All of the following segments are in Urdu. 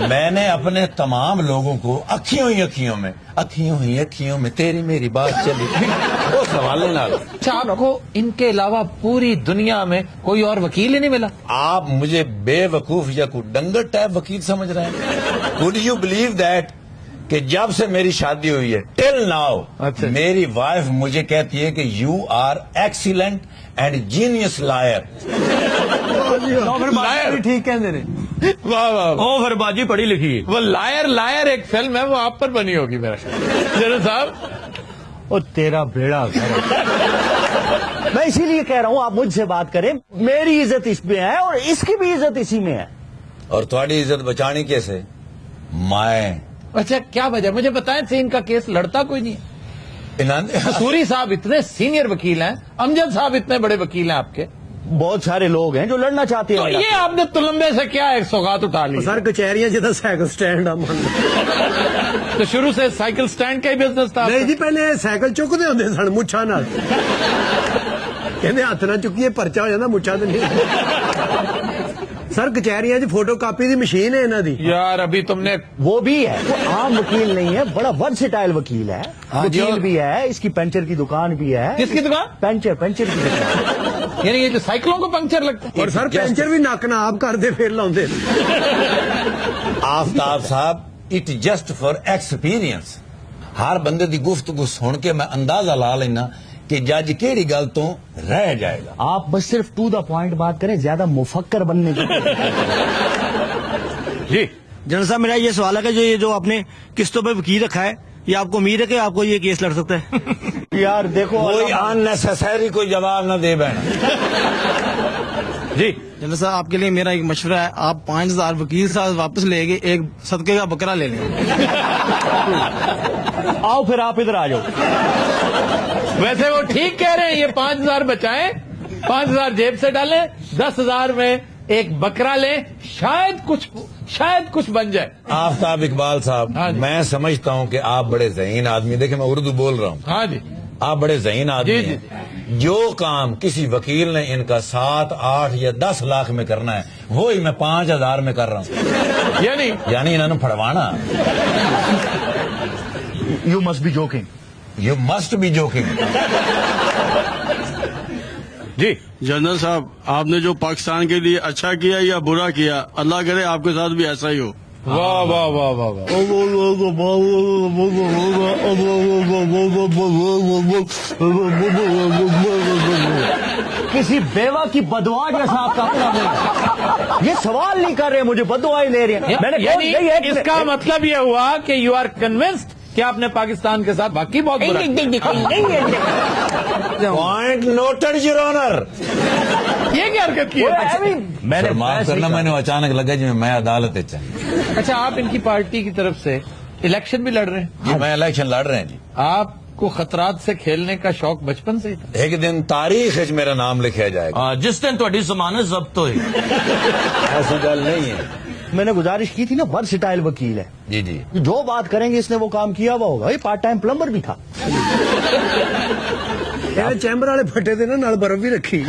میں نے اپنے تمام لوگوں کو اکھیوں ہی اکھیوں میں تیری میری بات چلی وہ سوال نہ لو. اچھا آپ کو ان کے علاوہ پوری دنیا میں کوئی اور وکیل ہی نہیں ملا؟ آپ مجھے بے وقوف یا کوئی ڈنگر ٹائپ وکیل سمجھ رہے ہیں؟ Would you believe that کہ جب سے میری شادی ہوئی ہے ٹل ناؤ میری وائف مجھے کہتی ہے کہ you are excellent and genius liar. ٹھیک ہے واہ واہ او پھر باجی پڑھی لکھی. وہ لائر ایک فلم ہے وہ آپ پر بنی ہوگی میرا خیال. جنرل صاحب او تیرا بیڑا میں اسی لیے کہہ رہا ہوں آپ مجھ سے بات کریں. میری عزت اس میں ہے اور اس کی بھی عزت اسی میں ہے. اور تھوڑی عزت بچانی کیسے؟ میں اچھا کیا وجہ مجھے بتائیں سے ان کا کیس لڑتا کوئی نہیں ہے؟ سوری صاحب اتنے سینئر وکیل ہیں, امجد صاحب اتنے بڑے وکیل ہیں آپ کے, بہت سارے لوگ ہیں جو لڑنا چاہتے تو ہیں. یہ آپ نے تلمبے سے کیا ایک سوغات اٹھا لی؟ سر کچہریاں جدھر سائیکل سٹینڈ تو شروع سے سائیکل سٹینڈ کا ہی بزنس تھا؟ نہیں جی, پہلے سائیکل چکتے ہوتے سن مچھا نال, کہندے ہاتھ نہ چکیے پرچا ہو جاتا, مچھا تو نہیں. سر کچہریاں فوٹو کاپی دی مشین ہے انہاں دی. یار ابھی تم نے وہ بھی ہے, وہ عام وکیل نہیں ہے, بڑا ورسٹائل وکیل ہے. وکیل بھی ہے, اس کی پنچر کی دکان بھی ہے. کس کی دکان؟ پنچر کی دکان. یعنی یہ جو سائیکلوں کو پنکچر لگتا ہے. اور سر پنچر بھی نک ناب کرتے پھر لاؤندے. آفتاب صاحب اٹ جسٹ فار ایکسپیرئنس. ہر بندے دی گفتگو سن کے میں اندازہ لا لینا کہ جج کیڑی گل تو رہ جائے گا. آپ بس صرف ٹو دا پوائنٹ بات کریں, زیادہ مفکر بننے کی. جی جنرل صاحب میرا یہ سوال ہے کہ جو آپ نے قسطوں پہ وکیل رکھا ہے, یہ آپ کو امید ہے کہ آپ کو یہ کیس لڑ سکتا ہے؟ یار دیکھو کوئی اننیسیسری کوئی جواب نہ دے بہن. جی جنرل صاحب آپ کے لیے میرا ایک مشورہ ہے, آپ 5000 وکیل صاحب واپس لے گئے, ایک صدقے کا بکرا لے لیں. آؤ پھر آپ ادھر آ جاؤ. ویسے وہ ٹھیک کہہ رہے ہیں, یہ 5000 بچائیں, 5000 جیب سے ڈالیں, 10,000 میں ایک بکرا لیں, شاید کچھ بن جائے. آفتاب اقبال صاحب, میں سمجھتا ہوں کہ آپ بڑے ذہین آدمی, دیکھیں میں اردو بول رہا ہوں. ہاں جی, آپ بڑے ذہین آدمی ہیں. جو کام کسی وکیل نے ان کا 7, 8 یا 10 لاکھ میں کرنا ہے وہی میں 5000 میں کر رہا ہوں. یعنی انہوں نے پھڑوانا. You must be joking. You must be joking. جی جنرل صاحب, آپ نے جو پاکستان کے لیے اچھا کیا یا برا کیا, اللہ کرے آپ کے ساتھ بھی ایسا ہی ہو. واہ واہ واہ واہ واہ. کسی بیوہ کی بدعا جیسا آپ کا اپنا منہ. یہ سوال نہیں کر رہے, مجھے بدعائیں لے رہے ہیں. میں نے یعنی اس کا مطلب یہ ہوا کہ یو آر کنوینسڈ کہ آپ نے پاکستان کے ساتھ واقعی بہت برا. Point noted your owner. یہ کیا حرکت کی ہے؟ میں نے معاف کرنا, میں نے اچانک لگا جی میں عدالت چاہیے. اچھا آپ ان کی پارٹی کی طرف سے الیکشن بھی لڑ رہے ہیں؟ جی میں الیکشن لڑ رہے ہیں. جی آپ کو خطرات سے کھیلنے کا شوق بچپن سے ہی تھا؟ ایک دن تاریخ میرا نام لکھا جائے گا جس دن تھوڑی ضمانت ضبط ہوئی. ایسی گل نہیں ہے. میں نے گزارش کی تھی نا, ورسٹائل وکیل ہے. جی جی, جو بات کریں گے اس نے وہ کام کیا ہوا ہوگا. یہ پارٹ ٹائم پلمبر بھی تھا. چیمبر والے پھٹے تھے نا, نال برف بھی رکھی.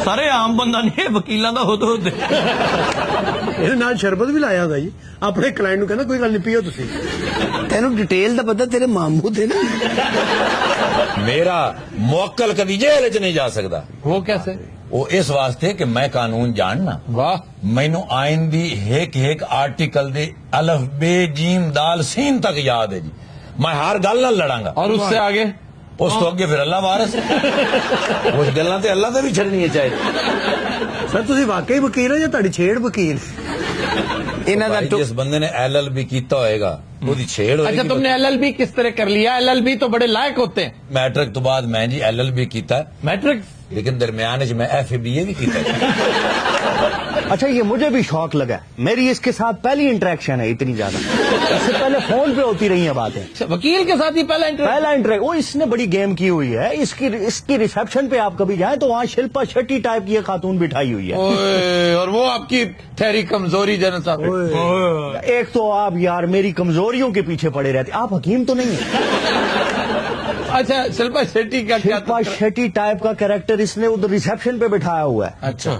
سارے عام بندہ نہیں, وکیلاں دا ہوتے نال شربت بھی لایا ہوگا جی. اپنے کلائنٹ نو کہنا کوئی گل نہیں پیو تسی. تینوں ڈیٹیل دا پتہ تیرے ماموں تھے نا. میرا موکل کبھی جیل چ نہیں جا سکتا. وہ کیسے؟ وہ اس واسطے کہ میں قانون جاننا. واہ. مینو آئین دی ایک آرٹیکل دے الف بے جیم دال سین تک یاد ہے جی. میں ہر گل نہ لڑاں گا. اور اس سے آگے اس تو اگے پھر اللہ وارث. کچھ گلاں تے اللہ تے بھی چھڑنی ہے چاہیے. سر تسی واقعی وکیل ہو یا تہاڈی چھیڑ وکیل؟ جس بندے نے LLB کیتا ہوئے گا وہ چھیڑ ہوئے گی. اچھا تم نے LLB کس طرح کر لیا؟ LLB تو بڑے لائق ہوتے ہیں. میٹرک تو بعد میں جی LLB کیتا ہے, میٹرک, لیکن درمیان میں FABA بھی کیتا ہے. اچھا یہ مجھے بھی شوق لگا. میری اس کے ساتھ پہلی انٹریکشن ہے اتنی زیادہ. اس سے پہلے فون پہ ہوتی رہی ہیں باتیں. وکیل کے ساتھ ہی پہلا انٹریکٹ. وہ اس نے بڑی گیم کی ہوئی ہے. اس کی ریسپشن پہ آپ کبھی جائیں تو وہاں شلپا شیٹی ٹائپ کی خاتون بٹھائی ہوئی ہے. اور وہ آپ کی ٹھہری کمزوری جنرل صاحب. ایک تو آپ یار میری کمزوریوں کے پیچھے پڑے رہتے. آپ حکیم تو نہیں ہیں. اچھا شلپا شیٹی کا کیا؟ شلپا شیٹی ٹائپ کا کیریکٹر اس نے ادھر ریسپشن پہ بٹھایا ہوا ہے. اچھا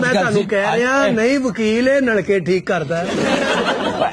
ਮੈਂ ਤੁਹਾਨੂੰ ਕਹਿ ਰਿਹਾ ਨਹੀਂ ਵਕੀਲ ਇਹ ਨਲਕੇ ਠੀਕ ਕਰਦਾ ਹੈ।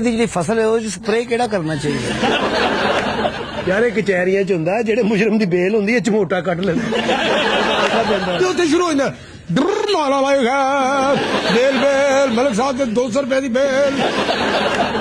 ਦੀ ਜਿਹੜੀ ਫਸਲ ਹੈ ਉਹ ਸਪਰੇਅ ਕਿਹੜਾ ਕਰਨਾ ਚਾਹੀਦਾ? ਯਾਰ ਇਹ ਕਚਹਿਰੀਆਂ ਚ ਹੁੰਦਾ ਜਿਹੜੇ ਮੁਜਰਮ ਦੀ ਬੇਲ ਹੁੰਦੀ ਹੈ ਝਮੋਟਾ ਕੱਢ ਲੈਂਦੇ ਤੇ ਉੱਥੇ ਸ਼ੁਰੂ ਹੋ ਜਾਂਦਾ ਬੇਲ ਬੇਲ ਮਲਕ ਸਾਹਿਬ ਦੇ 200 ਰੁਪਏ ਦੀ ਬੇਲ।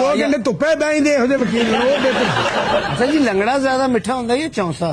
2 ਘੰਟੇ ਧੁੱਪੇ ਬੈਠਦੇ ਇਹੋ ਜਿਹੇ ਵਕੀਲ ਨੂੰ ਉਹ ਬਿਹਤਰ। ਅੱਛਾ ਜੀ, ਲੰਗੜਾ ਜ਼ਿਆਦਾ ਮਿੱਠਾ ਹੁੰਦਾ ਹੈ ਜਾਂ ਚੌਂਸਾ?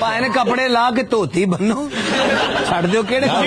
ਭਾਵੇਂ ਨੇ ਕੱਪੜੇ ਲਾ ਕੇ ਧੋਤੀ ਬੰਨੋ, ਛੱਡ ਦਿਓ ਕਿਹੜੇ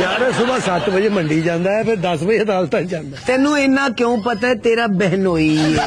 ਯਾਰ ਸਵੇਰ 7 ਵਜੇ ਮੰਡੀ ਜਾਂਦਾ ਹੈ, ਫਿਰ 10 ਵਜੇ ਅਦਾਲਤਾਂ 'ਚ ਜਾਂਦਾ ਹੈ। ਤੈਨੂੰ ਇੰਨਾ ਕਿਉਂ ਪਤਾ ਹੈ? ਤੇਰਾ ਬਹਿਨੋਈ ਹੈ।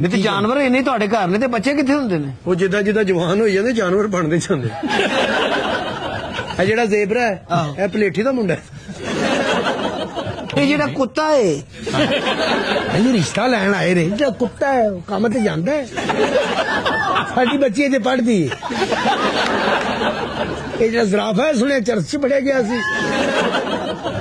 ਨਹੀਂ ਤੇ ਜਾਨਵਰ ਇੰਨੇ ਤੁਹਾਡੇ ਘਰ ਨੇ ਤੇ ਬੱਚੇ ਕਿੱਥੇ ਹੁੰਦੇ ਨੇ? ਉਹ ਜਿੱਦਾਂ ਜਿੱਦਾਂ ਜਵਾਨ ਹੋਈ ਜਾਂਦੇ ਜਾਨਵਰ ਬਣਦੇ ਜਾਂਦੇ। ਇਹ ਜਿਹੜਾ ਜ਼ੇਬਰਾ ਹੈ ਇਹ ਪਲੇਠੀ ਦਾ ਮੁੰਡਾ ਹੈ। ਇਹ ਜਿਹੜਾ ਕੁੱਤਾ ਹੈ ਇਹਨੂੰ ਰਿਸ਼ਤਾ ਲੈਣ ਆਏ ਰਹੇ। ਜਿਹੜਾ ਕੁੱਤਾ ਹੈ ਉਹ ਕੰਮ ਤੇ ਜਾਂਦਾ ਹੈ, ਸਾਡੀ ਬੱਚੀ ਅਜੇ ਪੜ੍ਹਦੀ ਹੈ। ਇਹ ਜਿਹੜਾ ਜ਼ਰਾਫਾ ਹੈ ਸੁਣਿਆ ਚਰਚ 'ਚ ਪੜਿਆ ਗਿਆ ਸੀ।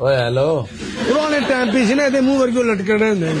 ਓਏ ਹੈਲੋ, ਪੁਰਾਣੇ ਟਾਈਮ ਪੀਸ ਨੇ ਇਹਦੇ ਮੂੰਹ ਵਰਗੇ ਲਟਕੇ ਰਹੇ ਹੁੰਦੇ ਨੇ।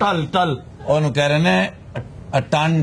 ਟਲ ਟਲ ਉਹਨੂੰ ਕਹਿ ਰਹੇ ਨੇ ਟਨ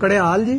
ਕੜਿਆਲ ਜੀ।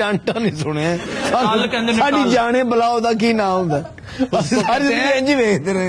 ਟਾਂਟਾ ਨਹੀਂ ਸੁਣਿਆ। ਟਲ ਕਹਿੰਦੇ ਨੇ, ਸਾਡੀ ਟਲ। ਜਾਣੇ ਬਲਾਓ ਦਾ ਕੀ ਨਾਮ ਹੁੰਦਾ? ਅਸੀਂ ਸਾਰੀ ਜ਼ਿੰਦਗੀ ਇੰਜ ਹੀ ਵੇਖਦੇ ਰਹੇ।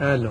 ਹੈਲੋ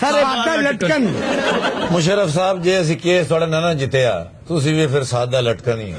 ਸਰ ਆਟਾ ਲਟਕਣ। ਮੁਸ਼ਰਫ ਸਾਹਿਬ, ਜੇ ਅਸੀਂ ਕੇਸ ਤੁਹਾਡਾ ਨਾ ਜਿੱਤਿਆ, ਤੁਸੀਂ ਵੀ ਫਿਰ ਸਾਦਾ ਲਟਕਣ ਹੀ ਹੋ।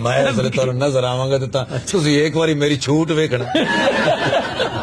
ਮੈਂ ਅਸਲ ਤੁਹਾਨੂੰ ਨਜ਼ਰ ਆਵਾਂਗਾ ਤੇ ਤਾਂ ਤੁਸੀਂ ਇੱਕ ਵਾਰੀ ਮੇਰੀ ਛੂਟ ਵੇਖਣਾ।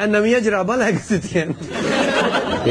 ਇਹ ਨਵੀਆਂ ਜਰਾਬਾਂ ਲੈ ਕੇ ਦਿੱਤੀਆਂ।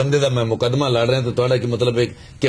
ਬੰਦੇ ਦਾ ਮੈਂ ਮੁਕਦਮਾ ਲੜ ਰਿਹਾ ਤਾਂ ਤੁਹਾਡਾ ਕੀ ਮਤਲਬ ਹੈ ਕਿ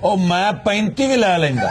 ਉਹ ਮੈਂ 35 ਵੀ ਲੈ ਲੈਂਦਾ।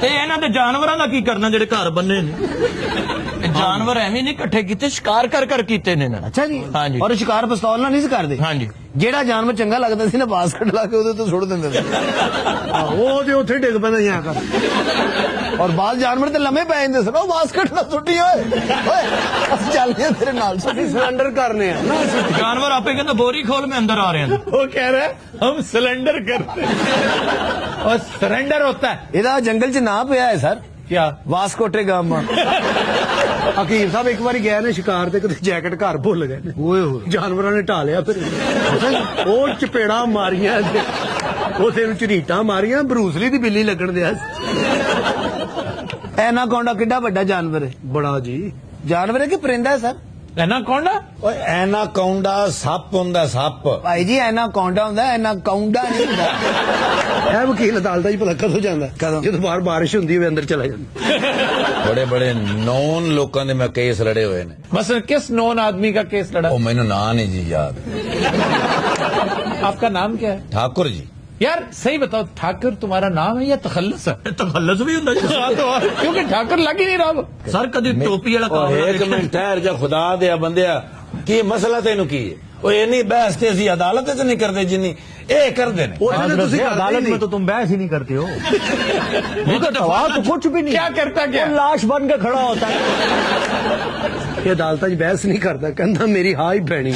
ਤੇ ਇਹਨਾਂ ਦੇ ਜਾਨਵਰਾਂ ਦਾ ਕੀ ਕਰਨਾ ਜਿਹੜੇ ਘਰ ਬੰਨੇ ਨੇ? جانور ایویں نہیں کٹھے کیتے شکار کر کر کیتے نے نا اچھا جی ہاں جی اور شکار پستول نہ نہیں کردے ہاں جی جیڑا جانور چنگا لگتا سی نا باسکٹ لا کے وہ تو سٹ دیں وہ تو اتنے ڈگ پہ یہاں کر اور بعض جانور تو لمے پی جاتے سن باسکٹ نہ سٹی ہوئے چل گیا تیرے نال سرنڈر کرنے ہیں جانور آپ کہنا بوری کھول میں اندر آ رہے ہیں وہ کہہ رہے ہیں ہم سلنڈر کرتے ہیں اور سرنڈر ہوتا ہے یہ جنگل چ نہ پیا ہے سر کیا واسکوٹے گام حکیم صاحب ایک بار گئے نے شکار تے کتے جیکٹ گھر بھول گئے نے جانوراں نے ٹالیا پھر وہ چپیڑا ماریاں اسے چریٹاں ماریاں بروسلی دی بلی لگن دیا ایناکونڈا کڈا بڑا جانور ہے بڑا جی جانور ہے کہ پرندہ ہے سر ایناکونڈا ایناکونڈا سپ ہوندا سپ بھائی جی ایناکونڈا ہوندا ایناکونڈا نہیں ہوندا اے وکیل عدالت ہی پتہ کدوں جاندا جدوں باہر بارش ہوندی ہوئے اندر چلا جاندا بڑے بڑے نون لوکاں دے میں کیس لڑے ہوئے نے مثلا کس نون آدمی کا کیس لڑا او مینوں نام نہیں جی یاد آپ کا نام کیا ہے ٹھاکر جی یار صحیح بتاؤ ٹھاکر تمہارا نام ہے یا تخلص ہے تخلص بھی ہوندا جی کیونکہ ٹھاکر لگ ہی نہیں رہا سر کدی ٹوپی والا کام ایک منٹ ٹھہر جا خدا دیا بندیا کی مسئلہ تینوں کی ہے وہ اینی بحث تے اسی عدالت وچ نہیں کردے جنی اے کردے نے عدالت میں تو تم بحث ہی نہیں کرتے ہو سوال تو کچھ بھی نہیں کیا کرتا کیا لاش بن کے کھڑا ہوتا ہے یہ عدالت بحث نہیں کرتا کہندا میری ہاں ہی بہنی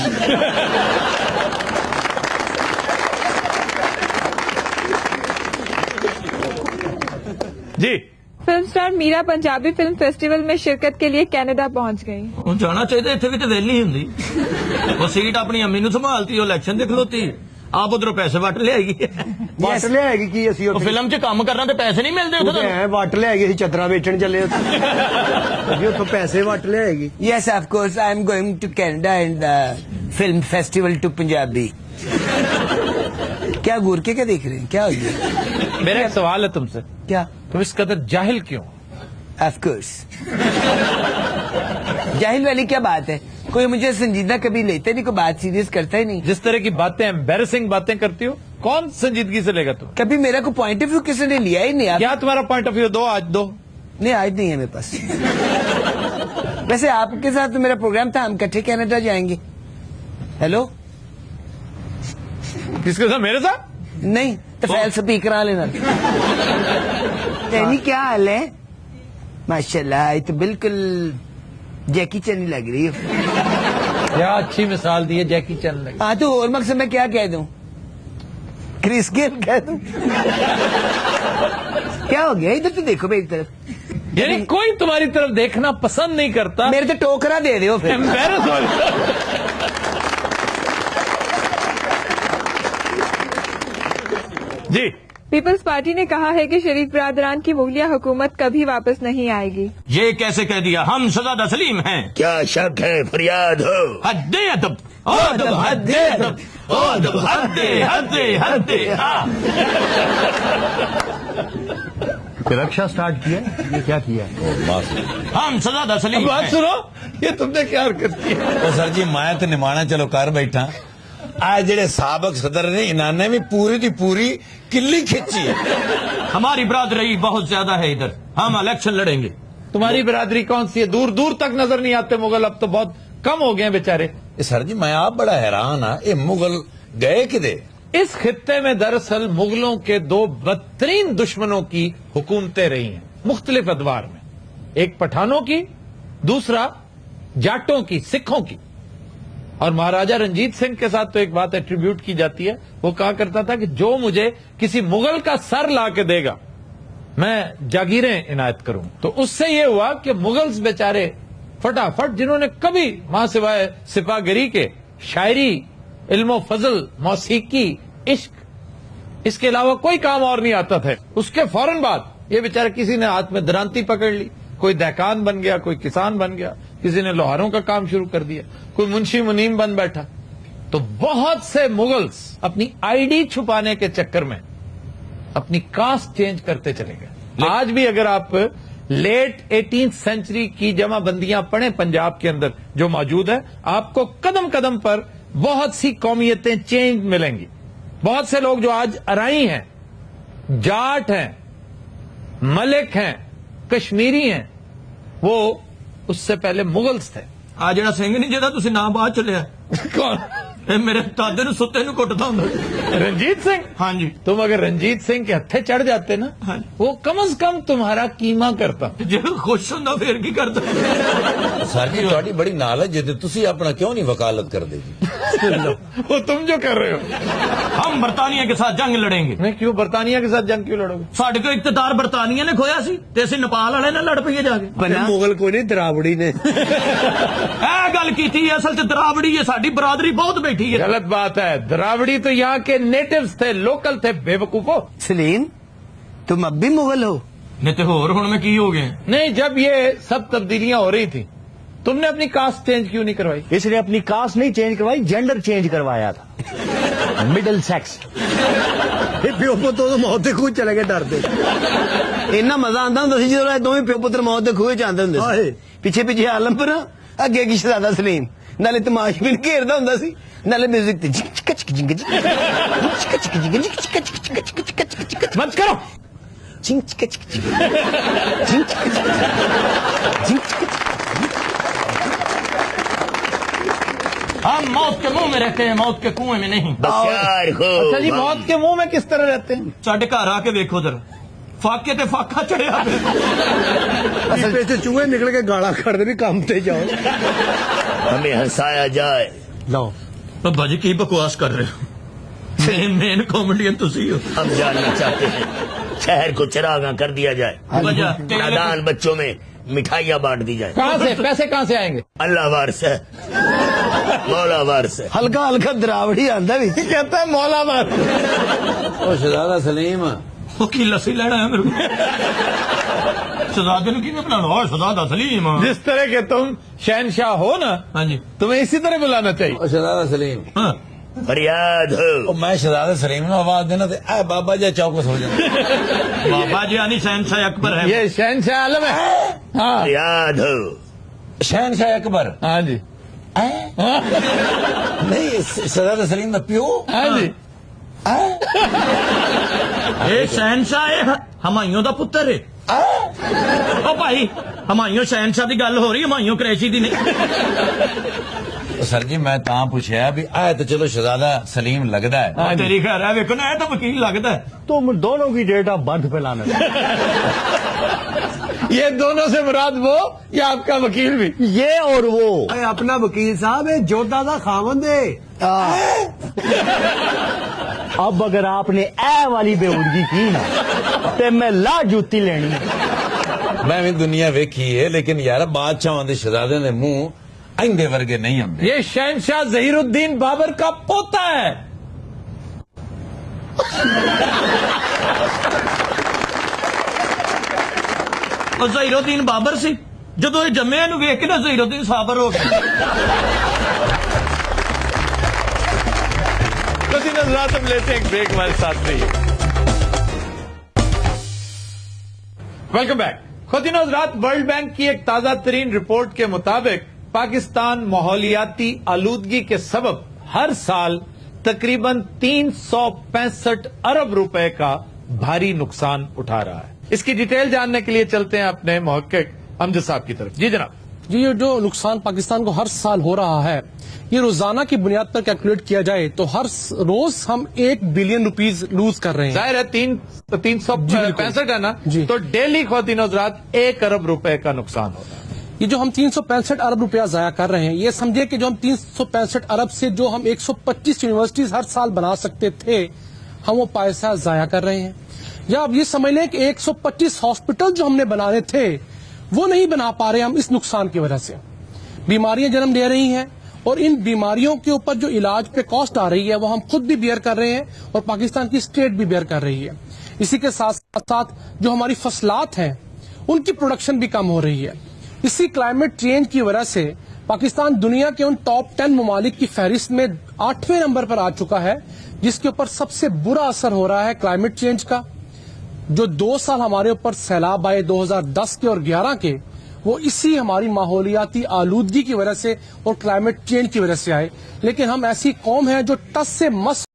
جی فلم سٹار میرا پنجابی فلم فیسٹیول میں شرکت کے لیے کینیڈا پہنچ گئی جانا چاہیے اتنے بھی تو ویلی ہوں وہ سیٹ اپنی امی نو سنبھالتی وہ الیکشن دے کھلوتی آپ ادھر پیسے وٹ لے آئے گی وٹ لے آئے گی کی اسی فلم چ کام کرنا تو پیسے نہیں ملتے وٹ لے آئے گی چدرا ویچن چلے اتوں پیسے وٹ لے آئے گی yes of course I am going to Canada and film festival to Punjabi کیا گور کے کیا دیکھ رہے ہیں کیا ہو گیا میرا ایک سوال ہے تم سے کیا تم اس قدر جاہل کیوں آف کورس جاہل والی کیا بات ہے کوئی مجھے سنجیدہ کبھی لیتے نہیں کوئی بات سیریس کرتا ہی نہیں جس طرح کی باتیں امبیرسنگ باتیں کرتی ہو کون سنجیدگی سے لے گا تم کبھی میرا کوئی پوائنٹ آف ویو کسی نے لیا ہی نہیں کیا تمہارا پوائنٹ آف ویو دو آج دو نہیں آج نہیں ہے میرے پاس ویسے آپ کے ساتھ تو میرا پروگرام تھا ہم کٹھے کینیڈا جائیں گے ہیلو کس کے ساتھ میرے ساتھ نہیں تو فیل سپیکر آ لینا تینی کیا حال ہے ماشاء اللہ یہ تو بالکل جیکی چین لگ رہی ہے کیا اچھی مثال دی ہے جیکی چین لگی ہاں تو اور مقصد میں کیا کہہ دوں کرس گیل کہہ دوں کیا ہو گیا ادھر تو دیکھو میری طرف یعنی کوئی تمہاری طرف دیکھنا پسند نہیں کرتا میرے تو ٹوکرا دے رہے ہو پھر امبیرس ہو جی پیپلز پارٹی نے کہا ہے کہ شریف برادران کی مغلیہ حکومت کبھی واپس نہیں آئے گی یہ کیسے کہہ دیا ہم سزا تسلیم ہیں کیا شک ہے فریاد ہو حد ادب ادب حد ادب ادب حد حد حد رکشا سٹارٹ کیا یہ کیا کیا ہم سزا تسلیم بات سنو یہ تم نے کیا حرکت کی سر جی میں تو نمانا چلو کر بیٹھا آج جڑے سابق صدر نے انہوں نے بھی پوری دی پوری کلی کھچی ہے ہماری برادری بہت زیادہ ہے ادھر ہم الیکشن لڑیں گے تمہاری برادری کون سی ہے دور دور تک نظر نہیں آتے مغل اب تو بہت کم ہو گئے بیچارے سر جی میں آپ بڑا حیران ہاں یہ مغل گئے کدے اس خطے میں دراصل مغلوں کے دو بدترین دشمنوں کی حکومتیں رہی ہیں مختلف ادوار میں ایک پٹھانوں کی دوسرا جاٹوں کی سکھوں کی اور مہاراجہ رنجیت سنگھ کے ساتھ تو ایک بات ایٹریبیوٹ کی جاتی ہے وہ کہا کرتا تھا کہ جو مجھے کسی مغل کا سر لا کے دے گا میں جاگیریں عنایت کروں تو اس سے یہ ہوا کہ مغلز بیچارے فٹافٹ جنہوں نے کبھی وہاں سوائے سپاہ گری کے شاعری علم و فضل موسیقی عشق اس کے علاوہ کوئی کام اور نہیں آتا تھا اس کے فوراً بعد یہ بیچارے کسی نے ہاتھ میں درانتی پکڑ لی کوئی دہقان بن گیا کوئی کسان بن گیا کسی نے لوہاروں کا کام شروع کر دیا کوئی منشی منیم بن بیٹھا تو بہت سے مغلز اپنی آئی ڈی چھپانے کے چکر میں اپنی کاسٹ چینج کرتے چلے گئے آج بھی اگر آپ لیٹ 18th سینچری کی جمع بندیاں پڑھیں پنجاب کے اندر جو موجود ہے آپ کو قدم قدم پر بہت سی قومیتیں چینج ملیں گی بہت سے لوگ جو آج ارائی ہیں جاٹ ہیں ملک ہیں کشمیری ہیں وہ اس سے پہلے مغلز تھے. آ جڑا سنگھ نہیں جہاں تسی نام بعد چلیا کون؟ اے میرے دادے نو ستے نو کٹدا ہوندا. رنجیت سنگھ. ہاں جی. تم اگر رنجیت سنگھ کے ہتھے چڑھ جاتے نا وہ کم از کم تمہارا قیمہ کرتا. جے خوش ہوندا پھر کی کردا. سر جی تھوڑی بڑی نالج ہے تسی اپنا کیوں نہیں وکالت کر دے جی؟ وہ تم جو کر رہے ہو. ہم برطانیہ کے ساتھ جنگ لڑیں گے. میں کیوں برطانیہ کے ساتھ جنگ کیوں لڑو گے؟ ساڈے کو اقتدار برطانیہ نے کھویا سی تے اسی نیپال والے نے لڑ پئیے جا کے. مغل کوئی نہیں دراوڑی نے اے گل کیتی اصل تے دراوڑی ہے ساڈی برادری بہت بیٹھی ہے. غلط بات ہے. دراوڑی تو یہاں کے نیٹوز تھے, لوکل تھے. بے وقوفو. سلیم تم اب بھی مغل ہو؟ نہیں تے ہور ہن میں کی ہو گئے؟ نہیں, جب یہ سب تبدیلیاں ہو رہی تھی تم نے اپنی کاسٹ چینج کیوں نہیں کروائی؟ اس نے اپنی کاسٹ نہیں چینج کروائی, جینڈر چینج کروایا تھا. Middle sex. پیو پتو تو موت کے خوہ چلے گئے ڈرتے. اتنا مزہ آتا ہوں جی دونوں پیو پتر موت کے خوہ چاہتے ہوں. پیچھے پیچھے عالم پر اگے کی شہزادہ سلیم نالے تماش بھی گھیرتا ہوں سی نالے میوزک مت کرو. ہم موت کے منہ میں رہتے ہیں, موت کے کنویں میں نہیں. اچھا جی, موت کے منہ میں کس طرح رہتے ہیں؟ ساڈے گھر آ کے دیکھو ذرا فاقے تے فاقہ چڑھیا پیچھے چوہے نکل کے گالا کھڑ دے بھی کام تے جاؤ. ہمیں ہنسایا جائے. لو ابا جی کی بکواس کر رہے ہو؟ مین کامیڈین تسی ہو. ہم جاننا چاہتے ہیں شہر کو چراغاں کر دیا جائے, نادان بچوں میں مٹھائیاں بانٹ دی جائے. کہاں سے پیسے کہاں سے آئیں گے؟ اللہ وارث ہے, مولا وارث ہے. ہلکا ہلکا دراوڑی آندا بھی کہتا ہے مولا وارث. او شہزادہ سلیم وہ کی لسی لینا ہے میرے کو. شہزادے نے کی بلانا شہزادہ سلیم. جس طرح کے تم شہنشاہ ہو نا, ہاں جی, تمہیں اسی طرح بلانا چاہیے. او شہزادہ سلیم فریاد ہو. میں شہزادہ سلیم نے آواز دینا تھے اے بابا جی چوکس ہو جائے. بابا جی یعنی شہنشاہ اکبر ہے. یہ شہنشاہ عالم ہے. ہاں فریاد ہو. شہنشاہ اکبر. ہاں جی. نہیں شہزادہ سلیم دا پیو. ہاں جی. اے شہنشاہ ہمایوں دا پتر ہے. او بھائی ہمایوں شہنشاہ دی گل ہو رہی, ہمایوں قریشی دی نہیں. سر جی میں تاں پوچھیا بھی آئے تو چلو شہزادہ سلیم لگتا ہے. تیری خیر ہے ویکو نا, تو وکیل لگتا ہے. تم دونوں کی ڈیٹ آف برتھ پہ لانا. یہ دونوں سے مراد وہ یا آپ کا وکیل بھی؟ یہ اور وہ. اپنا وکیل صاحب ہے جوتا دا خاوند ہے. اب اگر آپ نے اے والی بےودگی کی نا تو میں لا جوتی لینی. میں بھی دنیا ویکھی ہے لیکن یار بادشاہ دے شہزادے دے منہ آئندے ورگے نہیں ہوں. یہ شہنشاہ ظہیر الدین بابر کا پوتا ہے. اور ظہیر الدین بابر سی جدو یہ جمے نو ویک کے نا ظہیر الدین صابر ہو گیا. نظرات ہم لیتے ہیں ایک بریک, ہمارے ساتھ رہیے. Welcome back. خواتین و حضرات, ورلڈ بینک کی ایک تازہ ترین رپورٹ کے مطابق پاکستان ماحولیاتی آلودگی کے سبب ہر سال تقریباً 365 ارب روپے کا بھاری نقصان اٹھا رہا ہے. اس کی ڈیٹیل جاننے کے لیے چلتے ہیں اپنے محقق امجد صاحب کی طرف. جی جناب. جی, یہ جو نقصان پاکستان کو ہر سال ہو رہا ہے یہ روزانہ کی بنیاد پر کیلکولیٹ کیا جائے تو ہر روز ہم 1 بلین روپیز لوز کر رہے ہیں. ظاہر ہے 365 ہے نا, تو ڈیلی خواتین و حضرات 1 ارب روپے کا نقصان ہوتا ہے. یہ جو ہم 365 ارب روپیہ ضائع کر رہے ہیں, یہ سمجھے کہ جو ہم 365 ارب سے جو ہم 125 یونیورسٹیز ہر سال بنا سکتے تھے ہم وہ پیسہ ضائع کر رہے ہیں. یا اب یہ سمجھ لیں کہ 125 ہاسپٹل جو ہم نے بنانے تھے وہ نہیں بنا پا رہے ہم اس نقصان کی وجہ سے. بیماریاں جنم لے رہی ہیں اور ان بیماریوں کے اوپر جو علاج پہ کاسٹ آ رہی ہے وہ ہم خود بھی بیئر کر رہے ہیں اور پاکستان کی اسٹیٹ بھی بیئر کر رہی ہے. اسی کے ساتھ ساتھ جو ہماری فصلات ہیں ان کی پروڈکشن بھی کم ہو رہی ہے. اسی کلائمیٹ چینج کی وجہ سے پاکستان دنیا کے ان ٹاپ 10 ممالک کی فہرست میں 8ویں نمبر پر آ چکا ہے جس کے اوپر سب سے برا اثر ہو رہا ہے کلائمیٹ چینج کا. جو 2 سال ہمارے اوپر سیلاب آئے 2010 کے اور 2011 کے, وہ اسی ہماری ماحولیاتی آلودگی کی وجہ سے اور کلائمیٹ چینج کی وجہ سے آئے. لیکن ہم ایسی قوم ہیں جو ٹس سے مس